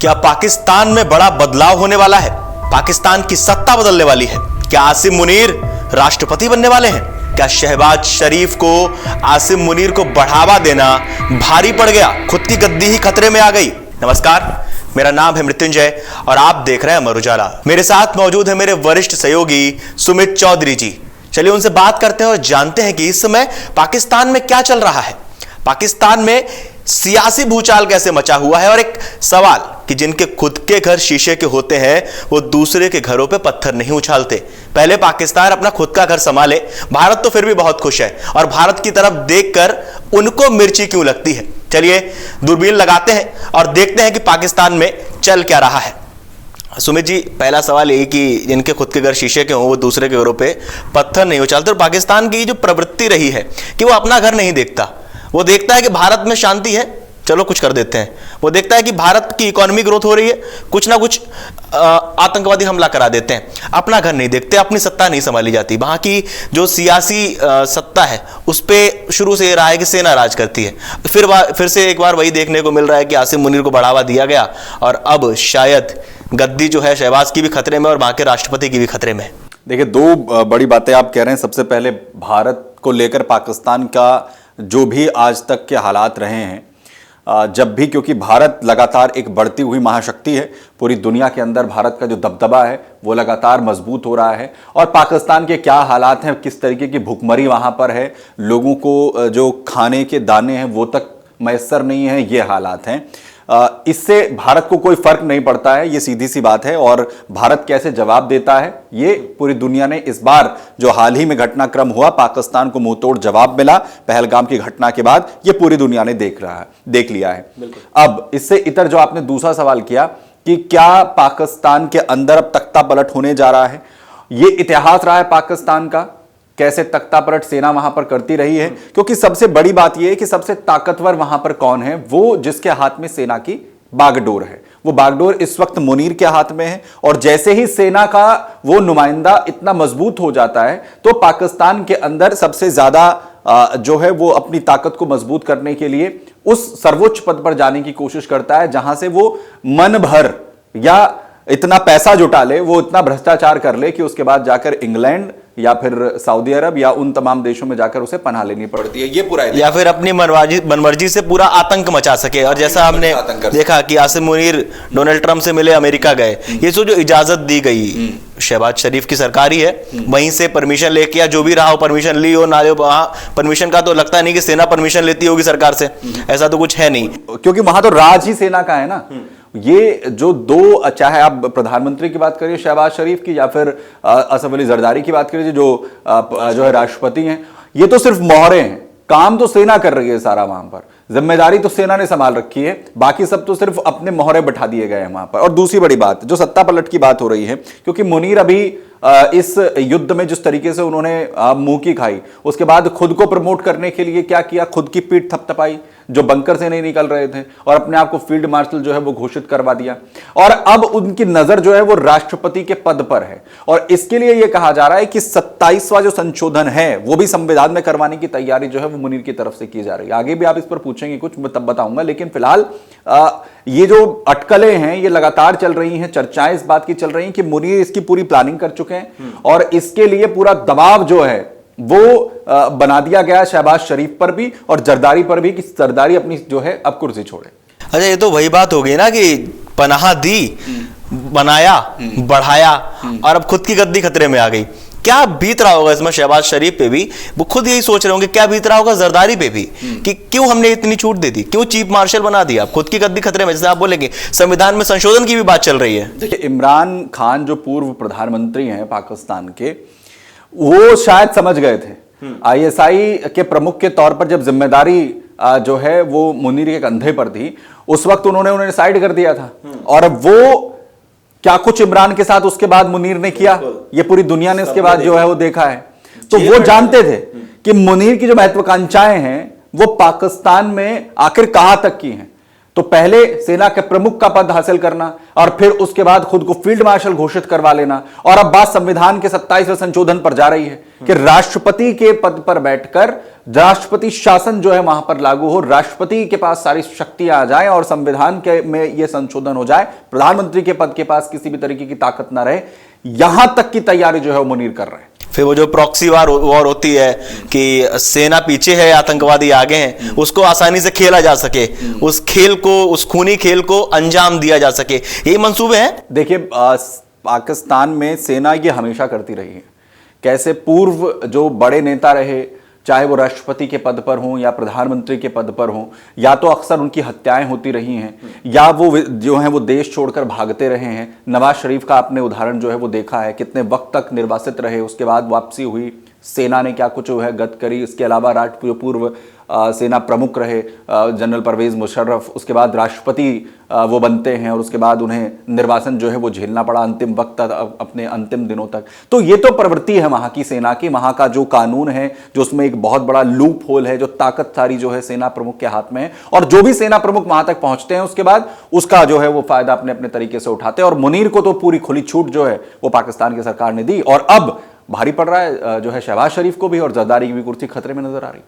क्या पाकिस्तान में बड़ा बदलाव होने वाला है? पाकिस्तान की सत्ता बदलने वाली है? क्या आसिम मुनीर राष्ट्रपति बनने वाले हैं? क्या शहबाज शरीफ को आसिम मुनीर को बढ़ावा देना भारी पड़ गया? खुद की गद्दी ही खतरे में आ गई। नमस्कार, मेरा नाम है मृत्युंजय और आप देख रहे हैं अमर उजाला। मेरे साथ मौजूद है मेरे वरिष्ठ सहयोगी सुमित चौधरी जी। चलिए उनसे बात करते हैं और जानते हैं कि इस समय पाकिस्तान में क्या चल रहा है, पाकिस्तान में सियासी भूचाल कैसे मचा हुआ है। और एक सवाल कि जिनके खुद के घर शीशे के होते हैं वो दूसरे के घरों पे पत्थर नहीं उछालते। पहले पाकिस्तान अपना खुद का घर संभाले। भारत तो फिर भी बहुत खुश है और भारत की तरफ देखकर उनको मिर्ची क्यों लगती है। चलिए दूरबीन लगाते हैं और देखते हैं कि पाकिस्तान में चल क्या रहा है। सुमित जी, पहला सवाल यही कि जिनके खुद के घर शीशे के हों वो दूसरे के घरों पे पत्थर नहीं उछालते। और पाकिस्तान की जो प्रवृत्ति रही है कि वो अपना घर नहीं देखता, वो देखता है कि भारत में शांति है, चलो कुछ कर देते हैं। वो देखता है कि भारत की इकोनॉमी ग्रोथ हो रही है, कुछ ना कुछ आतंकवादी हमला करा देते हैं। अपना घर नहीं देखते, अपनी सत्ता नहीं संभाली जाती। वहां की जो सियासी सत्ता है उस पर शुरू से ये रहा है कि सेना राज करती है। फिर से एक बार वही देखने को मिल रहा है कि आसिम मुनीर को बढ़ावा दिया गया और अब शायद गद्दी जो है शहबाज की भी खतरे में और वहां के राष्ट्रपति की भी खतरे में। देखिए, दो बड़ी बातें आप कह रहे हैं। सबसे पहले भारत को लेकर पाकिस्तान का जो भी आज तक के हालात रहे हैं, जब भी, क्योंकि भारत लगातार एक बढ़ती हुई महाशक्ति है, पूरी दुनिया के अंदर भारत का जो दबदबा है वो लगातार मजबूत हो रहा है। और पाकिस्तान के क्या हालात हैं, किस तरीके की भूखमरी वहां पर है, लोगों को जो खाने के दाने हैं वो तक मैसर नहीं है, ये हालात हैं। इससे भारत को कोई फर्क नहीं पड़ता है, ये सीधी सी बात है। और भारत कैसे जवाब देता है ये पूरी दुनिया ने, इस बार जो हाल ही में घटनाक्रम हुआ, पाकिस्तान को मुंहतोड़ जवाब मिला पहलगाम की घटना के बाद, ये पूरी दुनिया ने देख लिया है। अब इससे इतर जो आपने दूसरा सवाल किया कि क्या पाकिस्तान के अंदर अब तख्ता पलट होने जा रहा है, ये इतिहास रहा है पाकिस्तान का, कैसे तख्ता पलट सेना वहां पर करती रही है। क्योंकि सबसे बड़ी बात यह है कि सबसे ताकतवर वहां पर कौन है, वो जिसके हाथ में सेना की बागडोर है। वो बागडोर इस वक्त मुनीर के हाथ में है। और जैसे ही सेना का वो नुमाइंदा इतना मजबूत हो जाता है तो पाकिस्तान के अंदर सबसे ज्यादा जो है वो अपनी ताकत को मजबूत करने के लिए उस सर्वोच्च पद पर जाने की कोशिश करता है, जहां से वो मन भर या इतना पैसा जुटा ले, वो इतना भ्रष्टाचार कर ले कि उसके बाद जाकर इंग्लैंड या फिर सऊदी अरब या उन तमाम देशों में जाकर उसे पनाह लेनी पड़ती है। ये पूरा या फिर अपनी मनमर्जी से पूरा आतंक मचा सके। और जैसा हमने देखा कि आसिम मुनीर डोनाल्ड ट्रंप से मिले, अमेरिका गए, ये जो इजाजत दी गई शहबाज शरीफ की सरकारी है, वहीं से परमिशन लेके या जो भी रहा हो, परमिशन ली हो ना ली हो, वहां परमिशन का तो लगता नहीं कि सेना परमिशन लेती होगी सरकार से, ऐसा तो कुछ है नहीं, क्योंकि वहां तो राज ही सेना का है ना। ये जो दो, चाहे आप प्रधानमंत्री की बात करिए शहबाज शरीफ की या फिर असफ अली जरदारी की बात करिए जो है राष्ट्रपति हैं, ये तो सिर्फ मोहरे हैं। काम तो सेना कर रही है सारा, वहां पर जिम्मेदारी तो सेना ने संभाल रखी है, बाकी सब तो सिर्फ अपने मोहरे बैठा दिए गए हैं वहां पर। और दूसरी बड़ी बात जो सत्ता पलट की बात हो रही है, क्योंकि मुनीर अभी इस युद्ध में जिस तरीके से उन्होंने मुंह की खाई, उसके बाद खुद को प्रमोट करने के लिए क्या किया, खुद की पीठ थपथपाई, जो बंकर से नहीं निकल रहे थे, और अपने आप को फील्ड मार्शल जो है वो घोषित करवा दिया। और अब उनकी नजर जो है वो राष्ट्रपति के पद पर है। और इसके लिए यह कहा जा रहा है कि 27वां जो संशोधन है वो भी संविधान में करवाने की तैयारी जो है वो मुनीर की तरफ से की जा रही है। आगे भी आप इस पर पूछेंगे कुछ, मैं तब बताऊंगा। लेकिन फिलहाल ये जो अटकलें हैं ये लगातार चल रही हैं, चर्चाएं इस बात की चल रही हैं कि मुनीर इसकी पूरी प्लानिंग कर चुके हैं और इसके लिए पूरा दबाव जो है वो बना दिया गया शहबाज शरीफ पर भी और जरदारी पर भी कि जरदारी अपनी जो है अब कुर्सी छोड़े। अच्छा, ये तो वही बात हो गई ना कि पनाह दी, बनाया, बढ़ाया और अब खुद की गद्दी खतरे में आ गई। क्या बीत रहा होगा इसमें शहबाज शरीफ पे भी, वो खुद यही सोच रहे होंगे। क्या बीत रहा होगा जरदारी पे भी कि क्यों हमने इतनी छूट दे दी, क्यों चीफ मार्शल बना दिया, खुद की गद्दी खतरे में। जैसे आप बोलेंगे संविधान में संशोधन की भी बात चल रही है। देखिए, इमरान खान जो पूर्व प्रधानमंत्री हैं पाकिस्तान के, वो शायद समझ गए थे आईएसआई के प्रमुख के तौर पर, जब जिम्मेदारी जो है वो मुनीर के कंधे पर थी, उस वक्त उन्हें साइड कर दिया था। और वो क्या कुछ इमरान के साथ उसके बाद मुनीर ने किया, ये पूरी दुनिया ने उसके बाद जो है वो देखा है। तो वो जानते थे कि मुनीर की जो महत्वाकांक्षाएं हैं वो पाकिस्तान में आखिर कहां तक की हैं। तो पहले सेना के प्रमुख का पद हासिल करना और फिर उसके बाद खुद को फील्ड मार्शल घोषित करवा लेना, और अब बात संविधान के 27वें संशोधन पर जा रही है कि राष्ट्रपति के पद पर बैठकर राष्ट्रपति शासन जो है वहां पर लागू हो, राष्ट्रपति के पास सारी शक्तियां आ जाए और संविधान के में यह संशोधन हो जाए, प्रधानमंत्री के पद के पास किसी भी तरीके की ताकत ना रहे, यहां तक की तैयारी जो है वो मुनीर कर रहे हैं। फिर वो जो प्रॉक्सी वॉर होती है कि सेना पीछे है, आतंकवादी आगे हैं, उसको आसानी से खेला जा सके, उस खेल को, उस खूनी खेल को अंजाम दिया जा सके, ये मंसूबे हैं। देखिए, पाकिस्तान में सेना ये हमेशा करती रही है। कैसे पूर्व जो बड़े नेता रहे, चाहे वो राष्ट्रपति के पद पर हों या प्रधानमंत्री के पद पर हों, या तो अक्सर उनकी हत्याएं होती रही हैं, या वो जो है वो देश छोड़कर भागते रहे हैं। नवाज शरीफ का आपने उदाहरण जो है वो देखा है, कितने वक्त तक निर्वासित रहे, उसके बाद वापसी हुई, सेना ने क्या कुछ जो है गत करी। इसके अलावा पूर्व सेना प्रमुख रहे जनरल परवेज मुशर्रफ, उसके बाद राष्ट्रपति वो बनते हैं और उसके बाद उन्हें निर्वासन जो है वो झेलना पड़ा अंतिम वक्त अपने अंतिम दिनों तक। तो ये तो प्रवृत्ति है वहां की सेना की, वहां का जो कानून है, जो उसमें एक बहुत बड़ा लूप होल है, जो ताकत सारी जो है सेना प्रमुख के हाथ में है, और जो भी सेना प्रमुख वहां तक पहुंचते हैं उसके बाद उसका जो है वो फायदा अपने अपने तरीके से उठाते हैं। और मुनीर को तो पूरी खुली छूट जो है वो पाकिस्तान की सरकार ने दी, और अब भारी पड़ रहा है जो है शहबाज शरीफ को भी, और जरदारी की भी कुर्सी खतरे में नजर आ रही।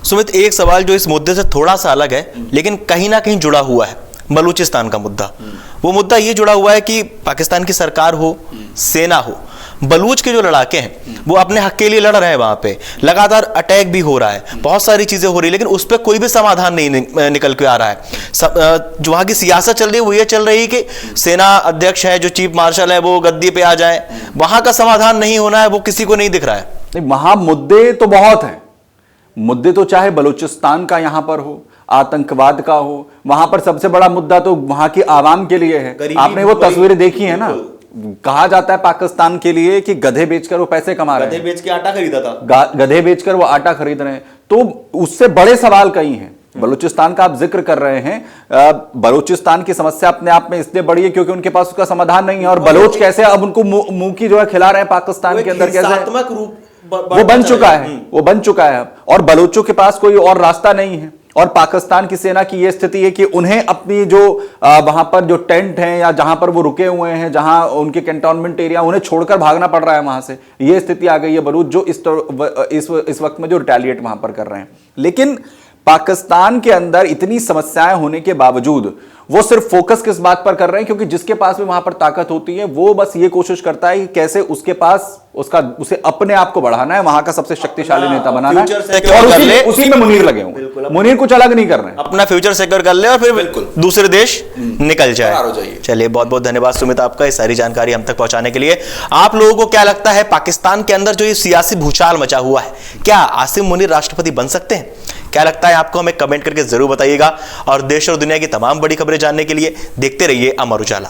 सुमित, एक सवाल जो इस मुद्दे से थोड़ा सा अलग है लेकिन कहीं ना कहीं जुड़ा हुआ है, बलूचिस्तान का मुद्दा। वो मुद्दा ये जुड़ा हुआ है कि पाकिस्तान की सरकार हो, सेना हो, बलूच के जो लड़ाके हैं वो अपने हक के लिए लड़ रहे हैं, वहां पे लगातार अटैक भी हो रहा है, बहुत सारी चीजें हो रही है, लेकिन उस पर कोई भी समाधान नहीं निकल के आ रहा है। जो वहां की सियासत चल रही है वो ये चल रही है कि सेना अध्यक्ष है, जो चीफ मार्शल है, वो गद्दी पे आ जाए। वहां का समाधान नहीं होना है, वो किसी को नहीं दिख रहा है। नहीं, वहां मुद्दे तो बहुत हैं। मुद्दे तो चाहे बलूचिस्तान का यहां पर हो, आतंकवाद का हो, वहां पर सबसे बड़ा मुद्दा तो वहां की आवाम के लिए है। आपने वो तस्वीरें देखी है ना, कहा जाता है पाकिस्तान के लिए कि गधे बेचकर वो पैसे कमा रहे हैं, गधे बेच के आटा खरीदा था, गधे बेचकर वो आटा खरीद रहे हैं। तो उससे बड़े सवाल कई हैं। बलूचिस्तान का आप जिक्र कर रहे हैं, बलूचिस्तान की समस्या अपने आप में इसलिए बड़ी है क्योंकि उनके पास उसका समाधान नहीं है, और बलोच कैसे अब उनको मुंह की जो है खिला रहे हैं पाकिस्तान के अंदर, कैसे वो बन चुका है, वो बन चुका है। और बलोचों के पास कोई और रास्ता नहीं है, और पाकिस्तान की सेना की यह स्थिति है कि उन्हें अपनी जो वहां पर जो टेंट हैं या जहां पर वो रुके हुए हैं, जहां उनके कैंटोनमेंट एरिया, उन्हें छोड़कर भागना पड़ रहा है वहां से। यह स्थिति आ गई है बलूच जो इस वक्त में जो रिटेलिएट वहां पर कर रहे हैं। लेकिन पाकिस्तान के अंदर इतनी समस्याएं होने के बावजूद वो सिर्फ फोकस किस बात पर कर रहे हैं, क्योंकि जिसके पास भी वहां पर ताकत होती है वो बस ये कोशिश करता है कि कैसे उसके पास उसे अपने आप को बढ़ाना है, वहां का सबसे शक्तिशाली नेता बनाना है, और उसी में मुनीर लगे हुए। मुनीर कुछ अलग नहीं कर रहे हैं, अपना फ्यूचर सिक्योर कर ले और फिर बिल्कुल दूसरे देश निकल जाए। चलिए, बहुत बहुत धन्यवाद सुमित आपका ये सारी जानकारी हम तक पहुंचाने के लिए। आप लोगों को क्या लगता है, पाकिस्तान के अंदर जो ये सियासी भूचाल मचा हुआ है, क्या आसिम मुनीर राष्ट्रपति बन सकते हैं? क्या लगता है आपको, हमें कमेंट करके जरूर बताइएगा। और देश और दुनिया की तमाम बड़ी खबरें जानने के लिए देखते रहिए अमर उजाला।